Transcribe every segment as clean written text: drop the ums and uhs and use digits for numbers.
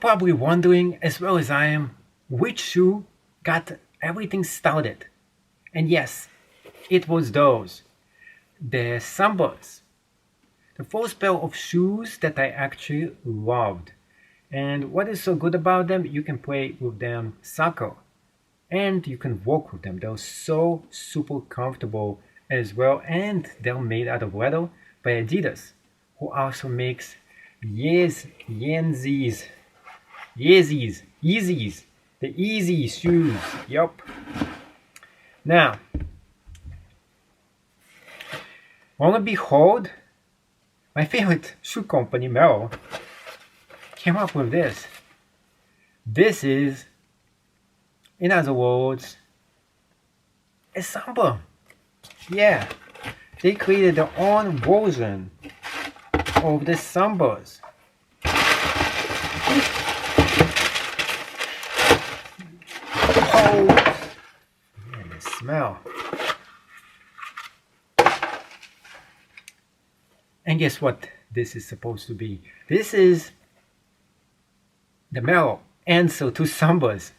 probably wondering, as well as I am, which shoe got everything started. And yes, it was those, the Sambas. The first pair of shoes that I actually loved. And what is so good about them? You can play with them soccer and you can walk with them. They're so super comfortable as well, and they're made out of leather by Adidas, who also makes Yeezys, the easy shoes. Yup. Now, lo and behold, my favorite shoe company, Merrell, came up with this. This is, in other words, a Samba. Yeah, they created their own version of the Sambas. Oh, man, the smell. And guess what this is supposed to be? This is the Merrell answer to Sambas.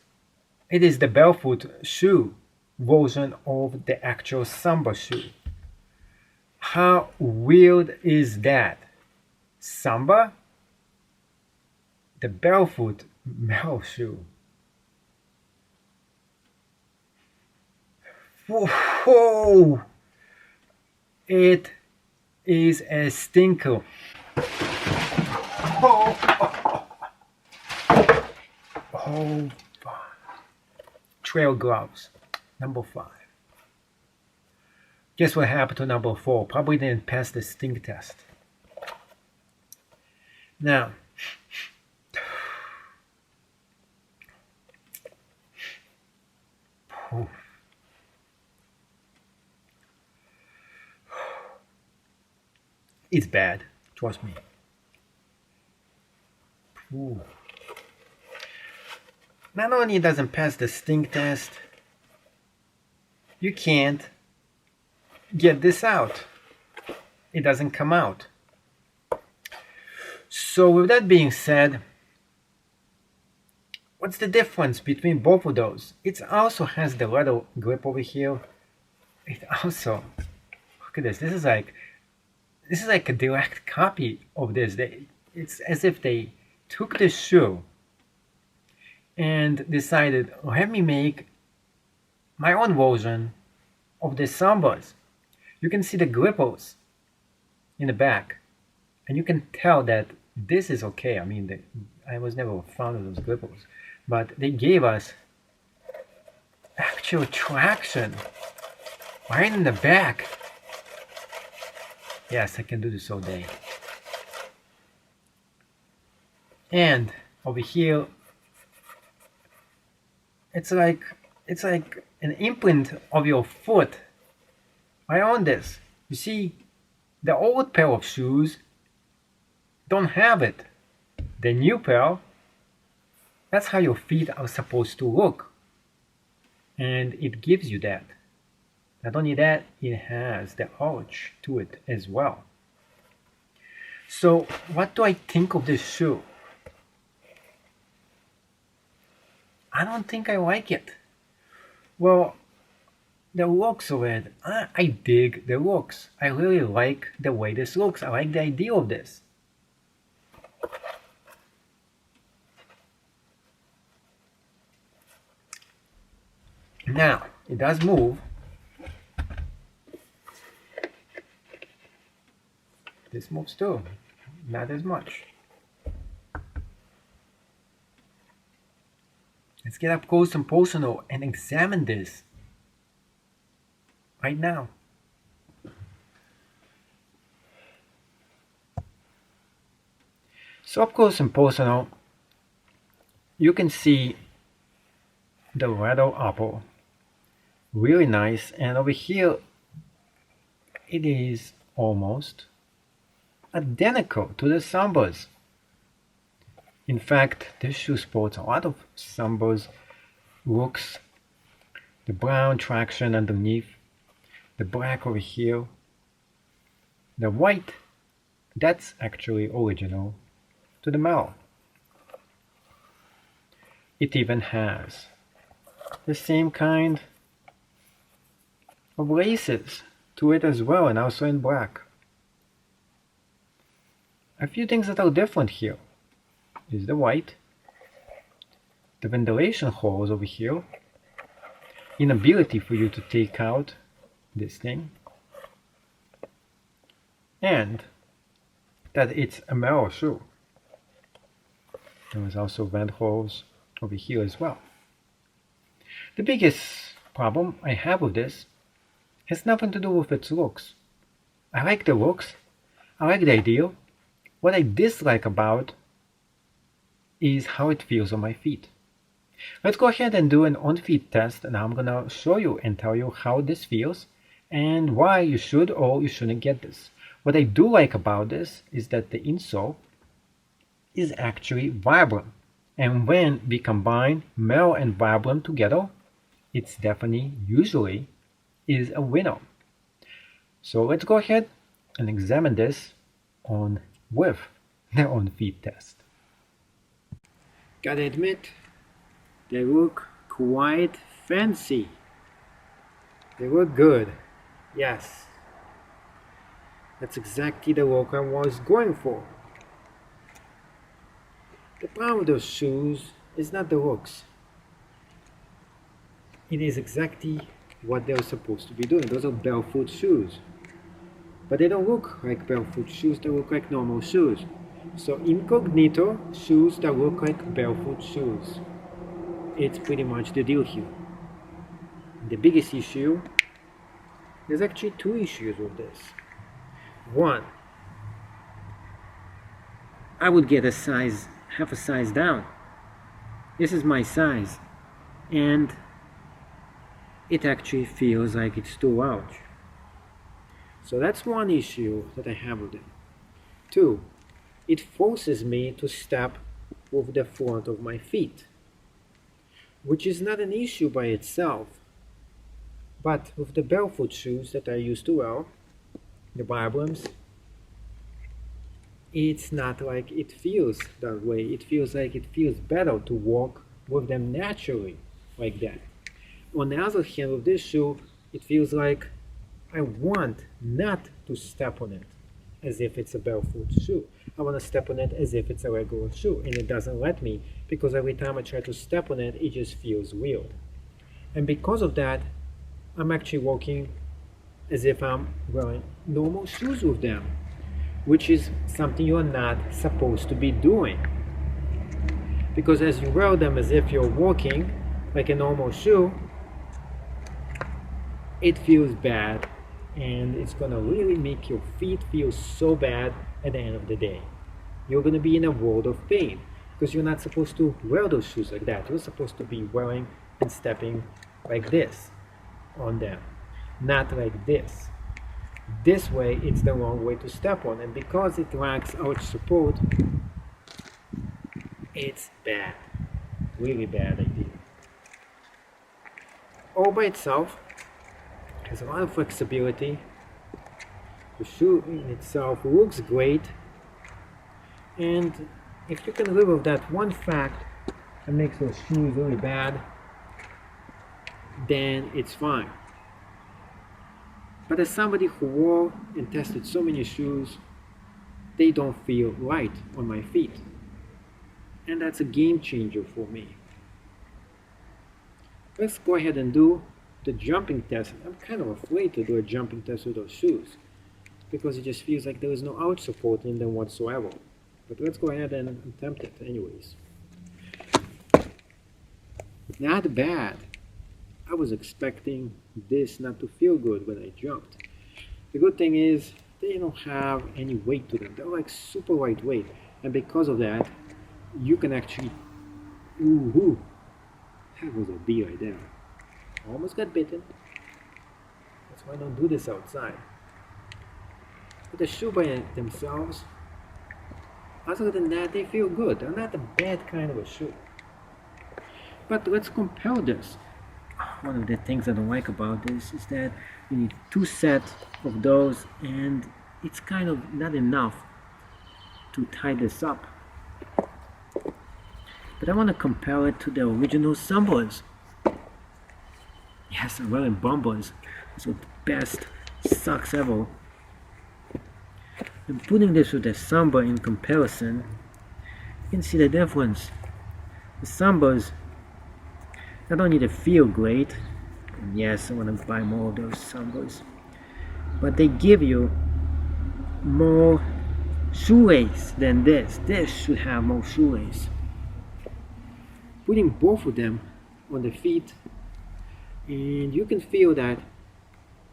It is the barefoot shoe version of the actual Samba shoe. How weird is that? Samba, the barefoot Merrell shoe. Whoa! It is a stinker. Oh, trail gloves, number 5. Guess what happened to number 4? Probably didn't pass the stink test. Now, it's bad, trust me. Ooh. Not only it doesn't pass the stink test, you can't get this out. It doesn't come out. So with that being said, what's the difference between both of those? It also has the leather grip over here. It also, look at this. This is like a direct copy of this. It's as if they took the shoe and decided, let me make my own version of the Sambas. You can see the grippers in the back, and you can tell that this is okay. I mean, I was never fond of those grippers, but they gave us actual traction right in the back. Yes, I can do this all day. And over here, it's like an imprint of your foot right on this. You see, the old pair of shoes don't have it. The new pair, that's how your feet are supposed to look. And it gives you that. Not only that, it has the arch to it as well. So what do I think of this shoe? I don't think I like it. Well, the looks of it, I dig the looks. I really like the way this looks. I like the idea of this. Now, it does move. This moves too, not as much. Let's get up close and personal and examine this right now. So up close and personal, you can see the leather upper, really nice, and over here it is almost identical to the Sambas. In fact, this shoe sports a lot of Sambas looks. The brown traction underneath, the black over here, the white, that's actually original to the Merrell. it even has the same kind of laces to it as well, and also in black. A few things that are different here is the white, the ventilation holes over here, inability for you to take out this thing, and that it's a Merrell shoe. There was also vent holes over here as well. The biggest problem I have with this has nothing to do with its looks. I like the looks, I like the idea. What I dislike about is how it feels on my feet. Let's go ahead and do an on-feet test, and I'm gonna show you and tell you how this feels and why you should or you shouldn't get this. What I do like about this is that the insole is actually Vibram, and when we combine Merrell and Vibram together, it's definitely usually is a winner. So let's go ahead and examine this with the on-feet test. Gotta admit, they look quite fancy. They look good. Yes. That's exactly the look I was going for. The problem with those shoes is not the looks. It is exactly what they're supposed to be doing. Those are barefoot shoes. But they don't look like barefoot shoes, they look like normal shoes. So incognito shoes that look like barefoot shoes. It's pretty much the deal here. The biggest issue, there's actually two issues with this. One, I would get half a size down. This is my size, and it actually feels like it's too large. So that's one issue that I have with it. Two, it forces me to step with the front of my feet, which is not an issue by itself. But with the barefoot shoes that I used to wear, the Vibrams, it's not like it feels that way. It feels like it feels better to walk with them naturally like that. On the other hand, with this shoe, it feels like I want not to step on it as if it's a barefoot shoe. I want to step on it as if it's a regular shoe, and it doesn't let me because every time I try to step on it, it just feels weird. And because of that, I'm actually walking as if I'm wearing normal shoes with them, which is something you're not supposed to be doing. Because as you wear them as if you're walking like a normal shoe, it feels bad, and it's gonna really make your feet feel so bad at the end of the day. You're gonna be in a world of pain because you're not supposed to wear those shoes like that. You're supposed to be wearing and stepping like this on them, not like this. This way, it's the wrong way to step on, and because it lacks arch support, it's bad, really bad idea. All by itself, has a lot of flexibility. The shoe in itself looks great, and if you can live with that one fact that makes those shoes really bad, then it's fine. But as somebody who wore and tested so many shoes, they don't feel right on my feet, and that's a game changer for me. Let's go ahead and do the jumping test. I'm kind of afraid to do a jumping test with those shoes because it just feels like there is no arch support in them whatsoever. But let's go ahead and attempt it anyways. Not bad. I was expecting this not to feel good when I jumped. The good thing is they don't have any weight to them. They're like super lightweight, and because of that, you can actually, ooh, that was a bee right there. Almost got bitten. That's why I don't do this outside. But the shoe by themselves, other than that, they feel good. They're not a bad kind of a shoe. But let's compare this. One of the things I don't like about this is that you need 2 sets of those, and it's kind of not enough to tie this up. but I want to compare it to the original Sambas. Yes, I'm wearing Bombers. These are the best socks ever. And putting this with the Samba in comparison, you can see the difference. The Sambas not only they feel great, and yes, I want to buy more of those Sambas, but they give you more shoelace than this. This should have more shoelace. Putting both of them on the feet, and you can feel that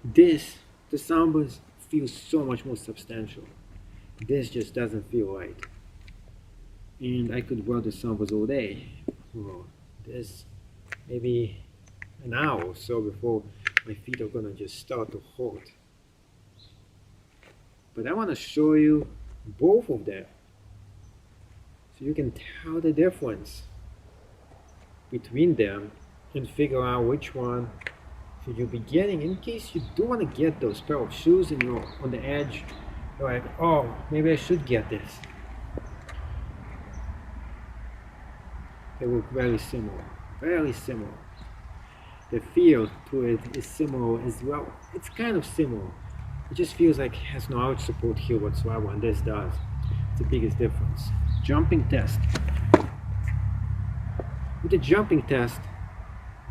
the Sambas feel so much more substantial. This just doesn't feel right. And I could wear the Sambas all day. Well, this maybe an hour or so before my feet are gonna just start to hurt. But I want to show you both of them so you can tell the difference between them and figure out which one should you be getting in case you do want to get those pair of shoes and you're on the edge. You're like, oh, maybe I should get this. They look very similar, very similar. The feel to it is similar as well. It's kind of similar. It just feels like it has no arch support here whatsoever, and this does. It's the biggest difference. Jumping test. With the jumping test,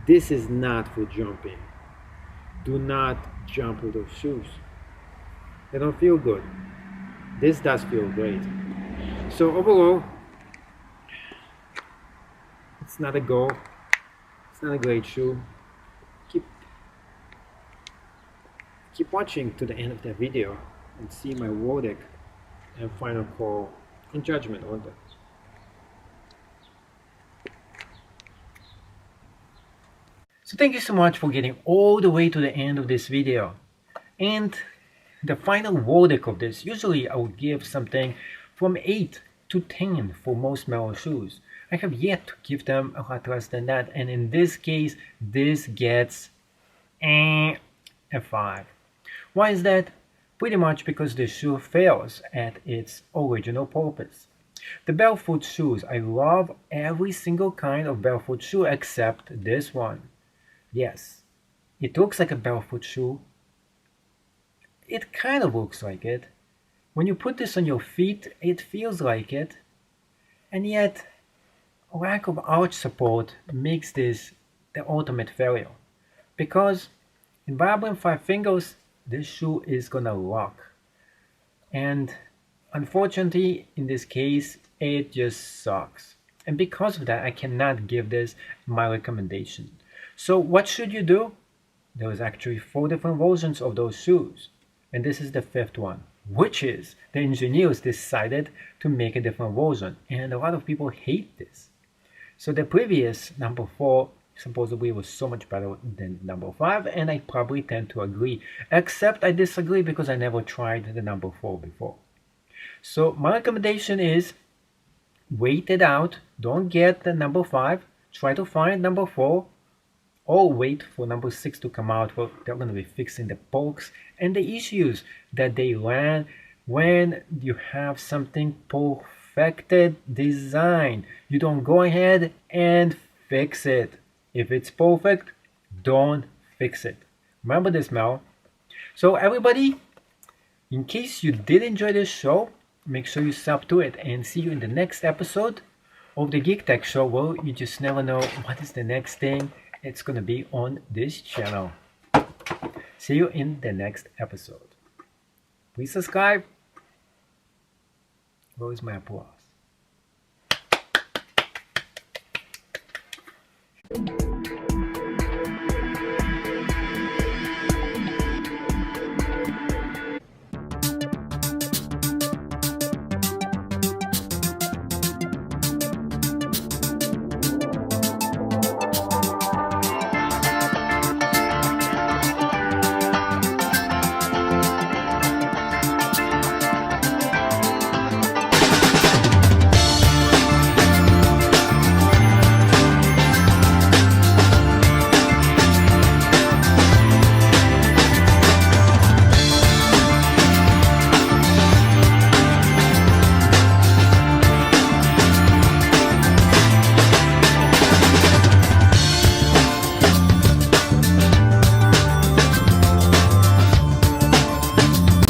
this is not for jumping. Do not jump with those shoes. They don't feel good. This does feel great. So overall, it's not a go. It's not a great shoe. Keep watching to the end of the video and see my verdict and final call and judgment on that. So thank you so much for getting all the way to the end of this video. And the final verdict of this, usually I would give something from 8 to 10 for most Merrell shoes. I have yet to give them a lot less than that, and in this case, this gets a 5. Why is that? Pretty much because the shoe fails at its original purpose. The barefoot shoes, I love every single kind of barefoot shoe except this one. Yes, it looks like a barefoot shoe. It kind of looks like it. When you put this on your feet, it feels like it. And yet, a lack of arch support makes this the ultimate failure. Because in Vibrant 5 Fingers, this shoe is gonna lock. And unfortunately, in this case, it just sucks. And because of that, I cannot give this my recommendation. So what should you do? There is actually 4 different versions of those shoes. And this is the 5th one, which is the engineers decided to make a different version. And a lot of people hate this. So the previous number 4 supposedly was so much better than number 5, and I probably tend to agree, except I disagree because I never tried the number 4 before. So my recommendation is wait it out, don't get the number 5, try to find number 4, or wait for number 6 to come out. Well, they're going to be fixing the pokes and the issues that they ran when you have something perfected design. You don't go ahead and fix it. If it's perfect, don't fix it. Remember this, Mel. So everybody, in case you did enjoy this show, make sure you sub to it, and see you in the next episode of the Geek Tech Show. Well, you just never know what is the next thing it's gonna be on this channel. See you in the next episode. Please subscribe. Where is my applause?